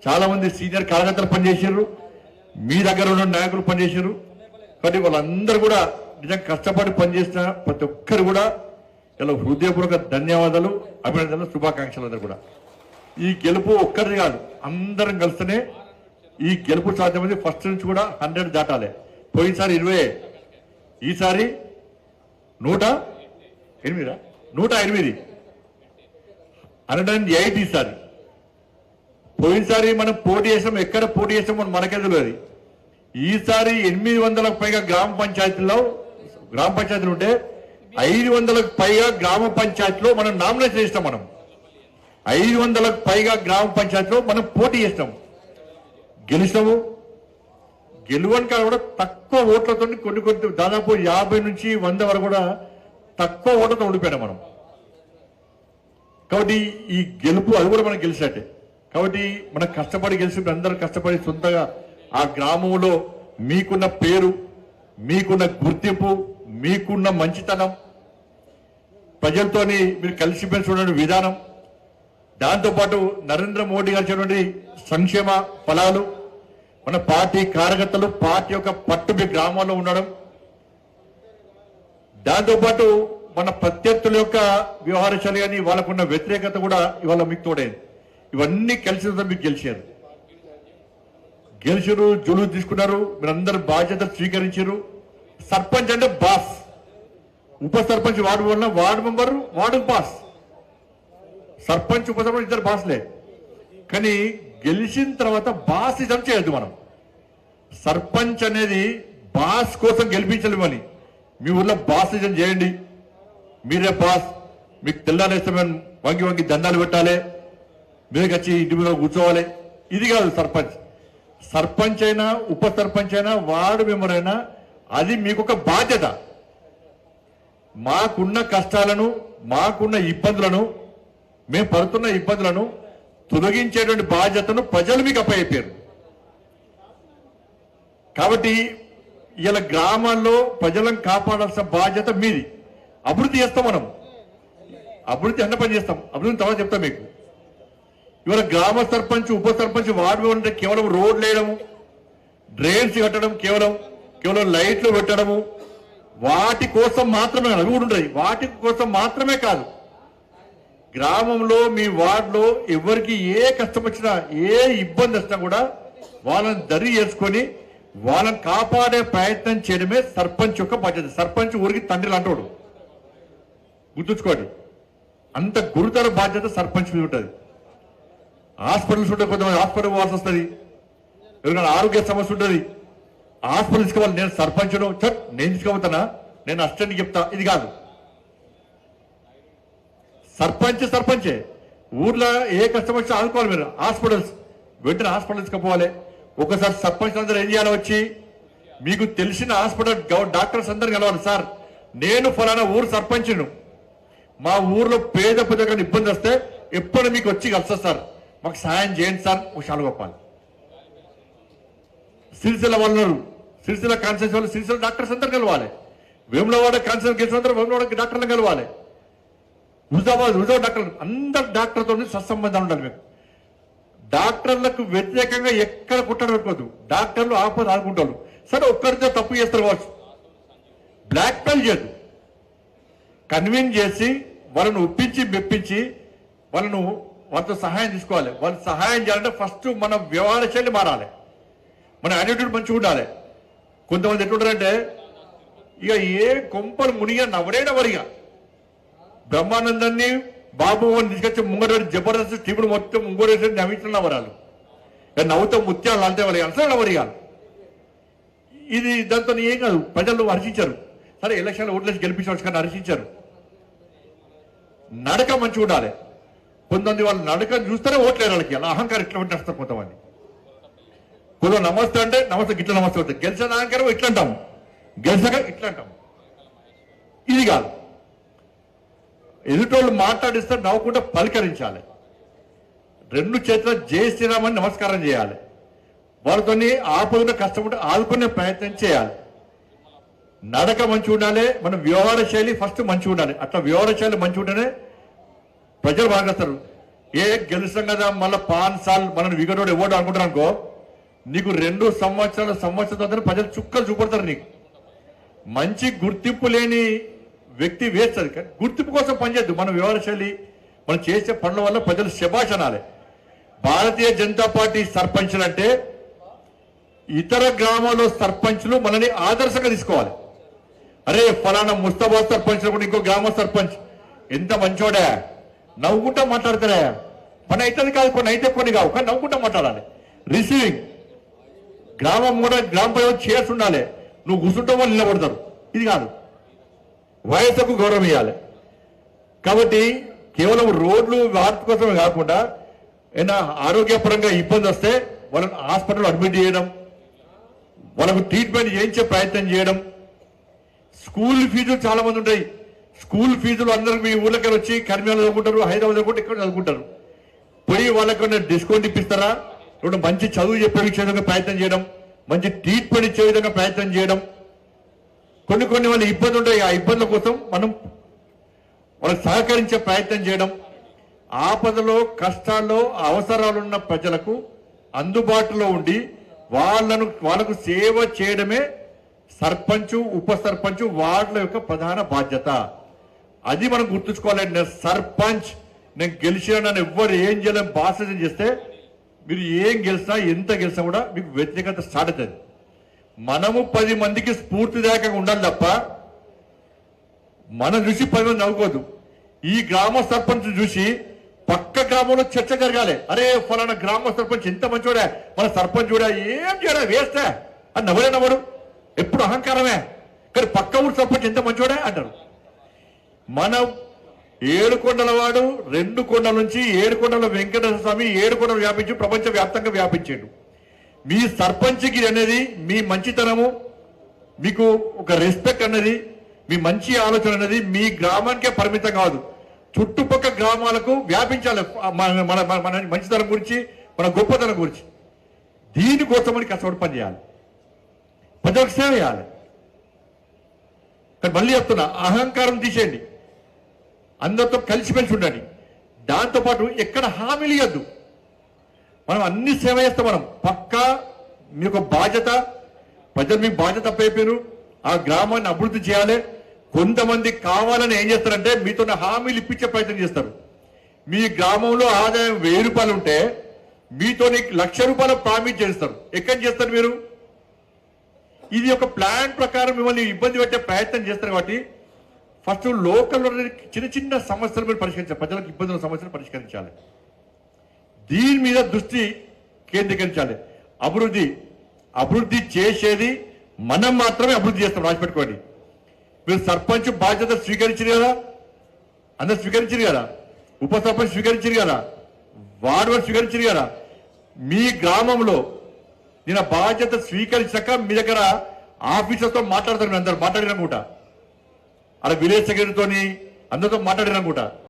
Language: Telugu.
చాలా మంది సీనియర్ కార్యకర్తలు పనిచేసారు, మీ దగ్గర ఉన్న నాయకులు పనిచేసారు. కాబట్టి వాళ్ళందరూ కూడా నిజంగా కష్టపడి పనిచేసిన ప్రతి ఒక్కరు కూడా ఇలా హృదయపూర్వక ధన్యవాదాలు, అభినందనలు, శుభాకాంక్షలు. అందరూ కూడా ఈ గెలుపు ఒక్కరిది కాదు, అందరం కలిస్తేనే ఈ గెలుపు సాధ్యమైంది. ఫస్ట్ నుంచి కూడా 100 దాటాలి. పోయినసారి 20, ఈసారి 108, 108 ఈసారి. పోయినసారి మనం పోటీ చేసాం, ఎక్కడ పోటీ చేసాం మనకే తెలియదు. ఈసారి 800లకు పైగా గ్రామ పంచాయతీలు ఉంటే 500లకు పైగా గ్రామ పంచాయతీలో మనం నామినేషన్ చేస్తాం. మనం 500లకు పైగా గ్రామ పంచాయతీలో మనం పోటీ చేస్తాం, గెలిచాము. గెలువని కాదు కూడా తక్కువ ఓట్లతో కొన్ని దాదాపు 50 నుంచి 100 వరకు కూడా తక్కువ ఓట్లతో ఓడిపోయినాం మనం. కాబట్టి ఈ గెలుపు అది కూడా మనం గెలిచినట్టే. కాబట్టి మనం కష్టపడి గెలిచి అందరూ కష్టపడి సొంతగా ఆ గ్రామంలో మీకున్న పేరు, మీకున్న గుర్తింపు, మీకున్న మంచితనం, ప్రజలతోని మీరు కలిసిమెలిసి ఉన్న విధానం, దాంతోపాటు నరేంద్ర మోడీ గారి సంక్షేమ ఫలాలు, మన పార్టీ కార్యకర్తలు పార్టీ యొక్క పట్టు మీ గ్రామాల్లో ఉండడం, దాంతోపాటు మన ప్రత్యర్థుల యొక్క వ్యవహార శైలి కానీ వాళ్ళకున్న వ్యతిరేకత కూడా ఇవాళ మీకు తోడైంది. ఇవన్నీ కలిసి మీకు గెలిచారు. జులుసు తీసుకున్నారు, మీరందరూ బాధ్యతలు స్వీకరించారు. సర్పంచ్ అంటే బాస్, ఉప sarpanch ward ward member ward boss, sarpanch ఉప సర్పంచ్ ఇద్దరు బాస్లే. కానీ గెలిచిన తర్వాత బాస్ ఇజం చేయొద్దు. మనం సర్పంచ్ అనేది బాస్ కోసం గెలిపించలేమని, మీ ఊర్లో బాస్ ఇజం చేయండి. మీరే బాస్, మీకు తెల్లారేస్తే మేము వంగి దండాలు పెట్టాలి, మీరు వచ్చి ఇంటి మీద కూర్చోవాలి. ఇది కాదు సర్పంచ్. సర్పంచ్ అయినా ఉప సర్పంచ్ అయినా వార్డు మెంబర్ అయినా అది మీకు ఒక బాధ్యత. మాకున్న కష్టాలను, మాకున్న ఇబ్బందులను, మేము పడుతున్న ఇబ్బందులను తొలగించేటువంటి బాధ్యతను ప్రజలు మీకు అప్పచెప్పారు. కాబట్టి ఇలా గ్రామాల్లో ప్రజలను కాపాడాల్సిన బాధ్యత మీది. అభివృద్ధి చేస్తాం మనం, అభివృద్ధి అన్న పని చేస్తాం, అభివృద్ధి తర్వాత చెప్తాం మీకు. ఇవాళ గ్రామ సర్పంచ్ ఉప సర్పంచ్ వార్డు అంటే కేవలం రోడ్లు వేయడము, డ్రైన్స్ కట్టడం, కేవలం లైట్లు పెట్టడము, వాటి కోసం మాత్రమే అవి కూడా ఉంటాయి. వాటి కోసం మాత్రమే కాదు, గ్రామంలో మీ వార్డులో ఎవరికి ఏ కష్టం వచ్చినా ఏ ఇబ్బంది వచ్చినా కూడా వాళ్ళని దరి చేసుకొని వాళ్ళని కాపాడే ప్రయత్నం చేయడమే సర్పంచ్ యొక్క బాధ్యత. సర్పంచ్ ఊరికి తండ్రి అంటాడు, గుర్తుంచుకోండి. అంత గురుతర బాధ్యత సర్పంచ్ మీద ఉంటుంది. హాస్పిటల్స్ ఉంటే కొంతమంది హాస్పిటల్ పోవాల్సి వస్తుంది, ఎవరికైనా ఆరోగ్య సమస్య ఉంటుంది, హాస్పిటల్ తీసుకోవాలి. నేను సర్పంచ్ను, నేను తీసుకోబోతానా, నేను అసిస్టెంట్ చెప్తా, ఇది కాదు. సర్పంచే ఊర్లో ఏ కష్టం వచ్చి ఆదుకోవాలి. మీరు హాస్పిటల్స్ వెంటనే హాస్పిటల్ తీసుకుపోవాలి. ఒకసారి సర్పంచ్ అందరూ ఏం చేయాలి, వచ్చి మీకు తెలిసిన హాస్పిటల్ డాక్టర్స్ అందరు కలవాలి. సార్, నేను ఫలానా ఊరు సర్పంచ్ను, మా ఊర్లో పేద ప్రజలకు ఇబ్బంది వస్తే ఎప్పుడు మీకు వచ్చి కలుస్తా సార్, మాకు సహాయం చేయండి సార్, విషయాలు గొప్పాలి. సిరిసిల్ల వాళ్ళు, సిరిసిల్ల కాన్సెన్స్ వాళ్ళు సిరిసిల్ల డాక్టర్స్ అందరు కలవాలి. వేములవాడ కాన్సెన్స్ గెలిచిన వేములవాడ డాక్టర్లు కలవాలి. హుజాబాద్ డాక్టర్, అందరు డాక్టర్తో సత్సంబంధాలు ఉండాలి. మీకు డాక్టర్లకు వ్యతిరేకంగా ఎక్కడ కుట్టడం పెట్టుకోవద్దు. డాక్టర్లు ఆపద ఆడుకుంటారు. సరే ఒక్కరితో తప్పు చేస్తారు కావచ్చు, బ్లాక్ మెయిల్ చేయద్దు. కన్విన్స్ చేసి వాళ్ళను ఒప్పించి మెప్పించి వాళ్ళతో సహాయం తీసుకోవాలి. వాళ్ళు సహాయం చేయాలంటే ఫస్ట్ మన వ్యవహార శైలి మారాలి, మన యాటిట్యూడ్ మంచిగా ఉండాలి. కొంతమంది ఎట్లుంటారంటే ఇక ఏ కొంపలు మునిగా నవరేనవరిగా బ్రహ్మానందాన్ని బాబు అని తీసుకొచ్చి ముంగట జబర్దస్త్ టీములు మొత్తం ముంగోడేసి నవ్వించిన నవరాలు, నవ్వుతో ముత్యాలు అంతే వాళ్ళు అసలు నవరిగాలు. ఇది దాంతో ఏం కాదు, ప్రజలు హర్షించారు. సరే ఎలక్షన్లో ఓట్లేసి గెలిపించవచ్చు కానీ హర్షించారు. నడక మంచిగా ఉండాలి. కొంతమంది వాళ్ళు నడక చూస్తేనే ఓట్లేరు, వాళ్ళకి అలా అహంకారం ఇట్లా నడుస్తారు. కొంతమంది కొంచెం నమస్తే అంటే నమస్తే ఇట్లా నమస్తే అవుతుంది, గెలిచిన అహంకారం ఇట్లా అంటాం, గెలిచాక ఇట్లా అంటాం. ఇది కాదు, ఎదుటోళ్ళు మాట్లాడిస్తే నవ్వకుండా పలకరించాలి. 2 చేతుల జై శ్రీరామని నమస్కారం చేయాలి. వాళ్ళతో ఆపదన కష్టపడి ఆదుకునే ప్రయత్నం చేయాలి. నడక మంచిగా ఉండాలి, మన వ్యవహార శైలి ఫస్ట్ మంచిగా ఉండాలి. అట్లా వ్యవహార శైలి మంచిగా ఉంటేనే ప్రజలు బాగా. గెలుస్తాం కదా మళ్ళీ 5 సార్లు మనం విగడోడు ఎవడు అనుకుంటారు అనుకో, నీకు 2 సంవత్సరాల ప్రజలు చుక్కలు చూపడతారు. నీకు మంచి గుర్తింపు లేని వ్యక్తి వేస్తుంది. కానీ గుర్తింపు కోసం పనిచేద్దు. మన వ్యవహారశైలి మనం చేసే పనుల వల్ల ప్రజలు శభాష్ అనాలి. భారతీయ జనతా పార్టీ సర్పంచులు అంటే ఇతర గ్రామాల్లో సర్పంచులు మనని ఆదర్శంగా తీసుకోవాలి. అరే ఫలానా ముస్తాబా సర్పంచ్ కూడా ఇంకో గ్రామ సర్పంచ్ ఎంత మంచోడా, నవ్వుకుంటా మాట్లాడతారా. పని అవుతుంది కాదు, కొన్ని అయితే కొన్ని కావు, కానీ నవ్వుకుంటా మాట్లాడాలి. రిసీవింగ్ గ్రామం కూడా గ్రామ ప్రజలు చేసి ఉండాలి. నువ్వు కూర్చుంటావు వాళ్ళు నిలబడతారు. ఇది కాదు, వయసుకు గౌరవం ఇవ్వాలి. కాబట్టి కేవలం రోడ్లు వాటి కోసమే కాకుండా ఏదైనా ఆరోగ్యపరంగా ఇబ్బంది వస్తే వాళ్ళని హాస్పిటల్ అడ్మిట్ చేయడం, వాళ్ళకు ట్రీట్మెంట్ చేయించే ప్రయత్నం చేయడం. స్కూల్ ఫీజులు చాలా మంది ఉంటాయి. స్కూల్ ఫీజులు అందరూ మీ ఊళ్ళకి వచ్చి కర్మీలు చదువుకుంటారు, హైదరాబాద్ చదువుకుంటే ఇక్కడ చదువుకుంటారు. పోయి వాళ్ళకి డిస్కౌంట్ ఇప్పిస్తారా, ఇప్పుడు మంచి చదువు చెప్పే విధంగా ప్రయత్నం చేయడం, మంచి ట్రీట్మెంట్ ఇచ్చే విధంగా ప్రయత్నం చేయడం. కొన్ని వాళ్ళ ఇబ్బందులు ఉంటాయి. ఆ ఇబ్బందుల కోసం మనం వాళ్ళకి సహకరించే ప్రయత్నం చేయడం. ఆపదలో కష్టాల్లో అవసరాలున్న ప్రజలకు అందుబాటులో ఉండి వాళ్ళకు సేవ చేయడమే సర్పంచు ఉప సర్పంచు వార్డుల యొక్క ప్రధాన బాధ్యత. అది మనం గుర్తుంచుకోవాలండి. నేను సర్పంచ్, నేను గెలిచిన నన్ను ఎవ్వరు ఏం చేయలేని బాధ్యత చేస్తే మీరు ఏం గెలిచినా ఎంత గెలిచినా కూడా మీకు వ్యతిరేకత స్టార్ట్ అవుతుంది. మనము 10 మందికి స్ఫూర్తిదాయకంగా ఉండాలి తప్ప మనం చూసి 10 మంది నవ్వుకోదు. ఈ గ్రామ సర్పంచ్ చూసి పక్క గ్రామంలో చర్చ జరగాలి. అరే ఫలానా గ్రామ సర్పంచ్ ఎంత మంచోడా, మన సర్పంచ్ కూడా ఏం చేయడా వేస్తా అని నవ్వడు. ఎప్పుడు అహంకారమే. కానీ పక్క ఊరు సర్పంచ్ ఎంత మంచోడా అంటారు. మన 7 కొండల వాడు 2 కొండల నుంచి 7 కొండల వెంకటేశ్వర స్వామి 7 కొండలు వ్యాపించి ప్రపంచ వ్యాప్తంగా వ్యాపించాడు. మీ సర్పంచ్కి అనేది మీ మంచితనము, మీకు ఒక రెస్పెక్ట్ అన్నది, మీ మంచి ఆలోచన అనేది మీ గ్రామానికే పరిమితం కాదు, చుట్టుపక్కల గ్రామాలకు వ్యాపించాలి. మన మంచితనం గురించి, మన గొప్పతనం గురించి. దీనికోసమని కష్టపడి పని చేయాలి, ప్రజలకు సేవ చేయాలి. కానీ మళ్ళీ చెప్తున్నా, అహంకారం తీసేయండి, అందరితో కలిసిమెలిసి ఉండండి. దాంతోపాటు ఎక్కడ హామీలు ఇవ్వద్దు. మనం అన్ని సేవ చేస్తాం. మనం పక్కా మీ యొక్క బాధ్యత, ప్రజలు మీకు బాధ్యత అప్పైపోయారు, ఆ గ్రామాన్ని అభివృద్ధి చేయాలి. కొంతమంది కావాలని ఏం చేస్తారంటే మీతో హామీలు ఇప్పించే ప్రయత్నం చేస్తారు. మీ గ్రామంలో ఆదాయం 1000 రూపాయలు ఉంటే మీతో 1,00,000 రూపాయలు ప్రామిస్ చేస్తారు. ఎక్కడి చేస్తారు మీరు? ఇది ఒక ప్లాన్ ప్రకారం మిమ్మల్ని ఇబ్బంది పెట్టే ప్రయత్నం చేస్తారు. కాబట్టి ఫస్ట్ లోకల్లో చిన్న సమస్యలు మీరు పరిష్కరించాలి. ప్రజలకు ఇబ్బందుల సమస్యలు పరిష్కరించాలి. దీని మీద దృష్టి కేంద్రీకరించాలి. అభివృద్ధి చేసేది మనం మాత్రమే అభివృద్ధి చేస్తాం. రాసిపెట్టుకోండి. మీరు సర్పంచ్ బాధ్యత స్వీకరించారు కదా, అందరు స్వీకరించారు కదా, ఉప సర్పంచ్ స్వీకరించారు కదా, వార్డు స్వీకరించారు కదా. మీ గ్రామంలో నేను బాధ్యత స్వీకరించాక మీ దగ్గర ఆఫీసర్తో మాట్లాడతారు. అందరు మాట్లాడిననుకుంటా, అలా విలేజ్ సెక్రటరీతో అందరితో మాట్లాడిననుకుంటా.